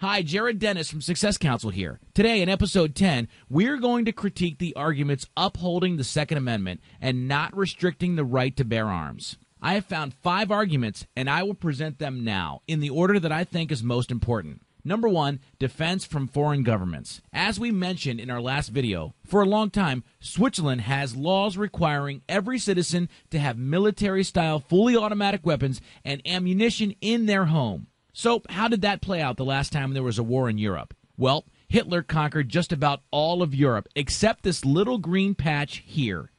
Hi, Jarrod Denis from Success Council here. Today in episode 10, we're going to critique the arguments upholding the Second Amendment and not restricting the right to bear arms. I have found 5 arguments, and I will present them now in the order that I think is most important. Number 1, defense from foreign governments. As we mentioned in our last video, for a long time, Switzerland has laws requiring every citizen to have military-style fully automatic weapons and ammunition in their home. So how did that play out the last time there was a war in Europe? Well, Hitler conquered just about all of Europe except this little green patch here.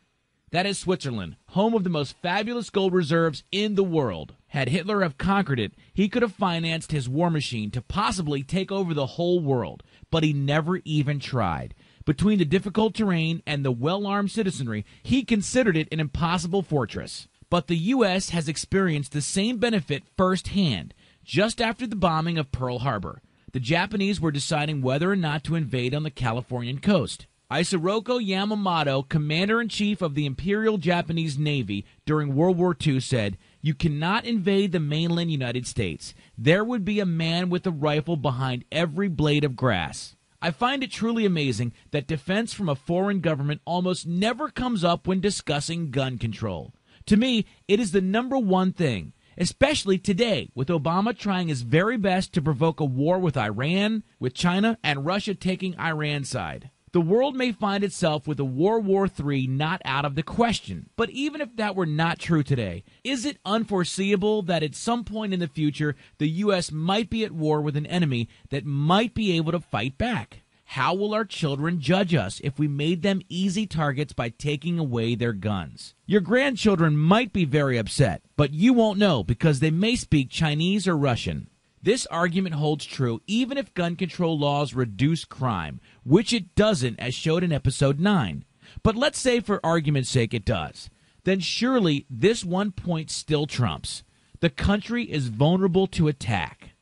That is Switzerland, home of the most fabulous gold reserves in the world. Had Hitler have conquered it, he could have financed his war machine to possibly take over the whole world, but he never even tried. Between the difficult terrain and the well-armed citizenry, he considered it an impossible fortress. But the U.S. has experienced the same benefit firsthand. Just after the bombing of Pearl Harbor, the Japanese were deciding whether or not to invade on the Californian coast. Isoroku Yamamoto, commander-in-chief of the Imperial Japanese Navy during World War II, said, "You cannot invade the mainland United States. There would be a man with a rifle behind every blade of grass." I find it truly amazing that defense from a foreign government almost never comes up when discussing gun control. To me, it is the number one thing. Especially today, with Obama trying his very best to provoke a war with Iran, with China, and Russia taking Iran's side. The world may find itself with a World War III not out of the question. But even if that were not true today, is it unforeseeable that at some point in the future, the U.S. might be at war with an enemy that might be able to fight back? How will our children judge us if we made them easy targets by taking away their guns? Your grandchildren might be very upset, but you won't know because they may speak Chinese or Russian. This argument holds true even if gun control laws reduce crime, which it doesn't as showed in episode 9. But let's say for argument's sake it does. Then surely this one point still trumps. The country is vulnerable to attack.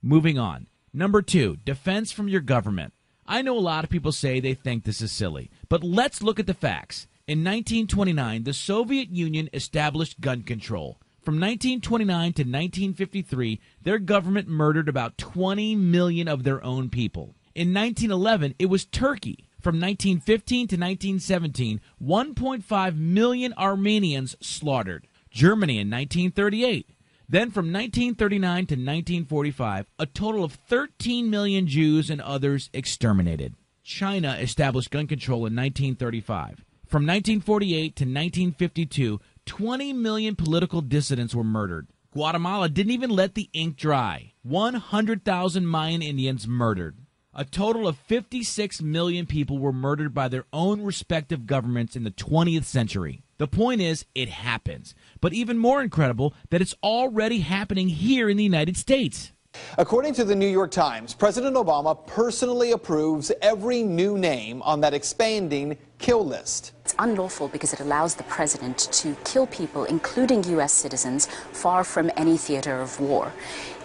Moving on. Number 2, defense from your government. I know a lot of people say they think this is silly, but let's look at the facts. In 1929, the Soviet Union established gun control. From 1929 to 1953, their government murdered about 20 million of their own people. In 1911, it was Turkey. From 1915 to 1917, 1.5 million Armenians slaughtered. Germany in 1938. Then from 1939 to 1945, a total of 13 million Jews and others exterminated. China established gun control in 1935. From 1948 to 1952, 20 million political dissidents were murdered. Guatemala didn't even let the ink dry. 100,000 Mayan Indians murdered. A total of 56 million people were murdered by their own respective governments in the 20th century. The point is, it happens. But even more incredible that it's already happening here in the United States. According to the New York Times, President Obama personally approves every new name on that expanding kill list. It's unlawful because it allows the president to kill people, including U.S. citizens, far from any theater of war.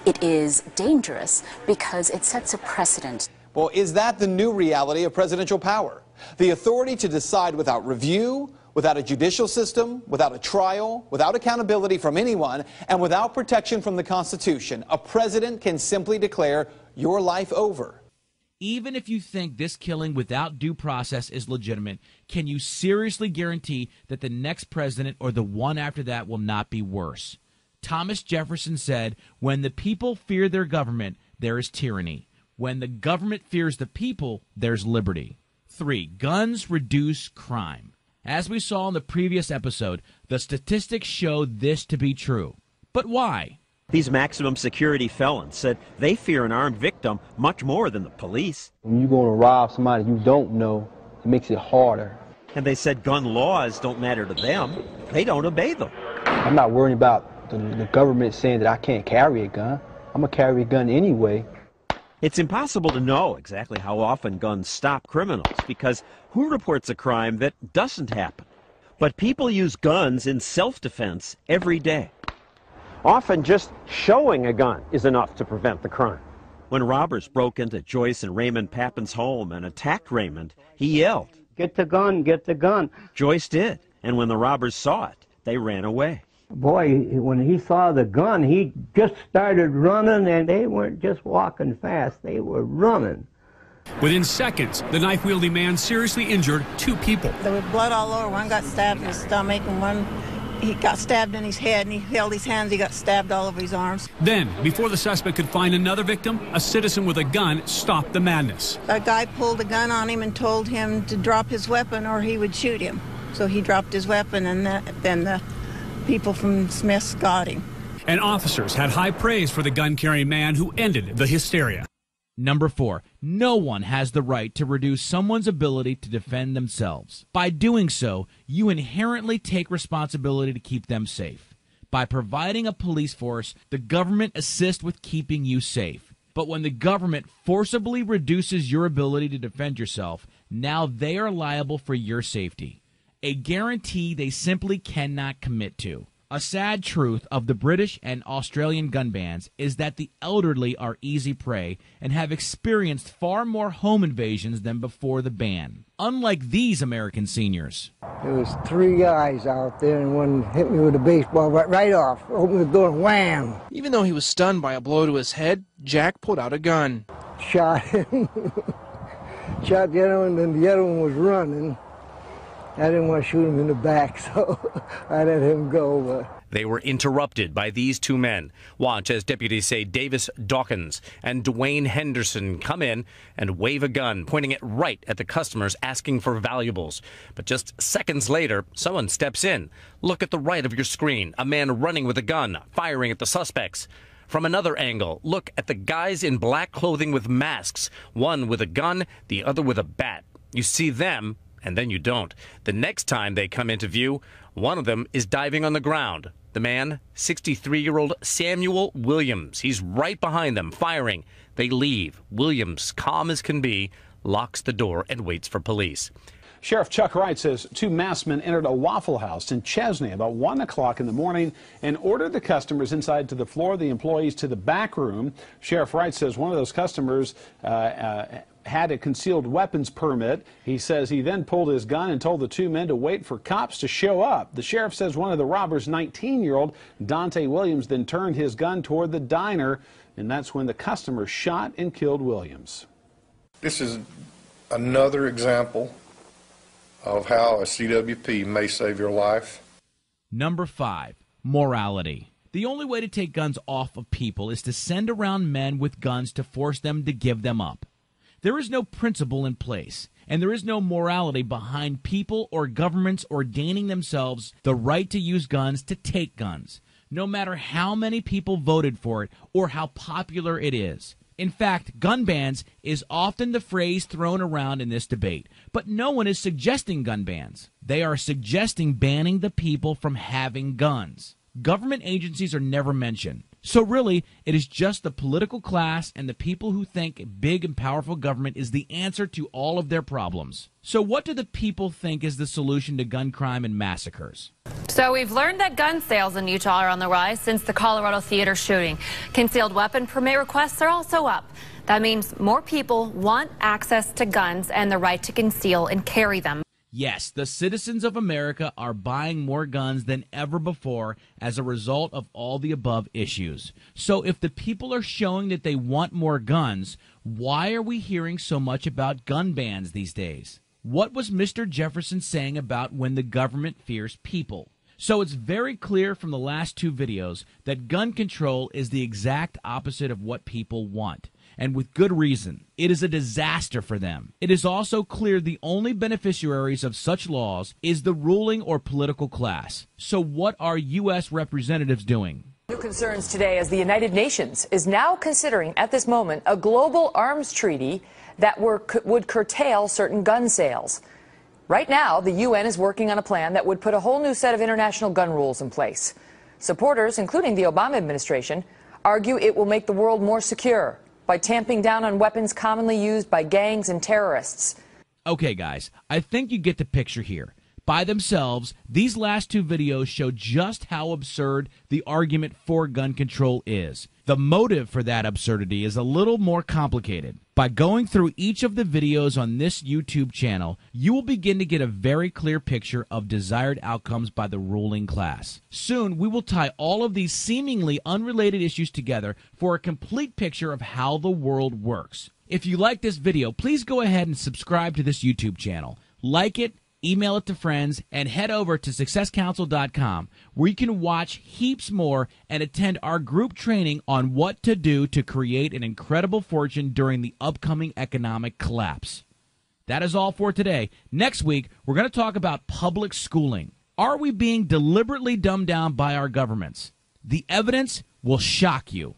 It is dangerous because it sets a precedent. Well, is that the new reality of presidential power? The authority to decide without review, without a judicial system, without a trial, without accountability from anyone, and without protection from the Constitution. A president can simply declare your life over. Even if you think this killing without due process is legitimate, can you seriously guarantee that the next president or the one after that will not be worse? Thomas Jefferson said, "When the people fear their government, there is tyranny. When the government fears the people, there's liberty." 3. Guns reduce crime. As we saw in the previous episode, the statistics show this to be true. But why? These maximum security felons said they fear an armed victim much more than the police. When you're going to rob somebody you don't know, it makes it harder. And they said gun laws don't matter to them. They don't obey them. I'm not worrying about the government saying that I can't carry a gun. I'm going to carry a gun anyway. It's impossible to know exactly how often guns stop criminals because who reports a crime that doesn't happen? But people use guns in self-defense every day. Often just showing a gun is enough to prevent the crime. When robbers broke into Joyce and Raymond Papin's home and attacked Raymond, he yelled, "Get the gun, get the gun." Joyce did, and when the robbers saw it, they ran away. Boy, when he saw the gun, he just started running, and they weren't just walking fast, they were running. Within seconds, the knife-wielding man seriously injured 2 people. There was blood all over. One got stabbed in his stomach, and one he got stabbed in his head, and he held his hands. He got stabbed all over his arms. Then, before the suspect could find another victim, a citizen with a gun stopped the madness. A guy pulled a gun on him and told him to drop his weapon or he would shoot him. So he dropped his weapon, and then the people from Smith's got him. And officers had high praise for the gun-carrying man who ended the hysteria. Number 4, no one has the right to reduce someone's ability to defend themselves. By doing so, you inherently take responsibility to keep them safe. By providing a police force, the government assists with keeping you safe. But when the government forcibly reduces your ability to defend yourself, now they are liable for your safety. A guarantee they simply cannot commit to. A sad truth of the British and Australian gun bans is that the elderly are easy prey and have experienced far more home invasions than before the ban. Unlike these American seniors. There was 3 guys out there, and one hit me with a baseball right off. Opened the door, wham! Even though he was stunned by a blow to his head, Jack pulled out a gun. Shot him. Shot the other one, and then the other one was running. I didn't want to shoot him in the back, so I let him go. But they were interrupted by these 2 men. Watch as deputies say Davis Dawkins and Dwayne Henderson come in and wave a gun, pointing it right at the customers asking for valuables. But just seconds later, someone steps in. Look at the right of your screen, a man running with a gun, firing at the suspects. From another angle, look at the guys in black clothing with masks, one with a gun, the other with a bat. You see them, and then you don't. The next time they come into view, one of them is diving on the ground. The man, 63-year-old Samuel Williams. He's right behind them, firing. They leave. Williams, calm as can be, locks the door and waits for police. Sheriff Chuck Wright says 2 masked men entered a Waffle House in Chesney about 1 o'clock in the morning and ordered the customers inside to the floor, the employees to the back room. Sheriff Wright says one of those customers had a concealed weapons permit. He says he then pulled his gun and told the 2 men to wait for cops to show up. The sheriff says one of the robbers, 19-year-old Dante Williams, then turned his gun toward the diner, and that's when the customer shot and killed Williams. This is another example of how a CWP may save your life. Number 5, morality. The only way to take guns off of people is to send around men with guns to force them to give them up. There is no principle in place, and there is no morality behind people or governments ordaining themselves the right to use guns to take guns, no matter how many people voted for it or how popular it is. In fact, gun bans is often the phrase thrown around in this debate, but no one is suggesting gun bans. They are suggesting banning the people from having guns. Government agencies are never mentioned. So really, it is just the political class and the people who think big and powerful government is the answer to all of their problems. So what do the people think is the solution to gun crime and massacres? So we've learned that gun sales in Utah are on the rise since the Colorado theater shooting. Concealed weapon permit requests are also up. That means more people want access to guns and the right to conceal and carry them. Yes, the citizens of America are buying more guns than ever before as a result of all the above issues. So if the people are showing that they want more guns, why are we hearing so much about gun bans these days? What was Mr. Jefferson saying about when the government fears people? So it's very clear from the last 2 videos that gun control is the exact opposite of what people want. And with good reason. It is a disaster for them. It is also clear the only beneficiaries of such laws is the ruling or political class. So what are U.S. representatives doing? New concerns today as the United Nations is now considering at this moment a global arms treaty that would curtail certain gun sales. Right now, the UN is working on a plan that would put a whole new set of international gun rules in place. Supporters, including the Obama administration, argue it will make the world more secure by tamping down on weapons commonly used by gangs and terrorists. Okay, guys, I think you get the picture here. By themselves, these last two videos show just how absurd the argument for gun control is. The motive for that absurdity is a little more complicated. By going through each of the videos on this YouTube channel, you will begin to get a very clear picture of desired outcomes by the ruling class. Soon, we will tie all of these seemingly unrelated issues together for a complete picture of how the world works. If you like this video, please go ahead and subscribe to this YouTube channel. Like it, email it to friends, and head over to successcouncil.com where you can watch heaps more and attend our group training on what to do to create an incredible fortune during the upcoming economic collapse. That is all for today. Next week, we're going to talk about public schooling. Are we being deliberately dumbed down by our governments? The evidence will shock you.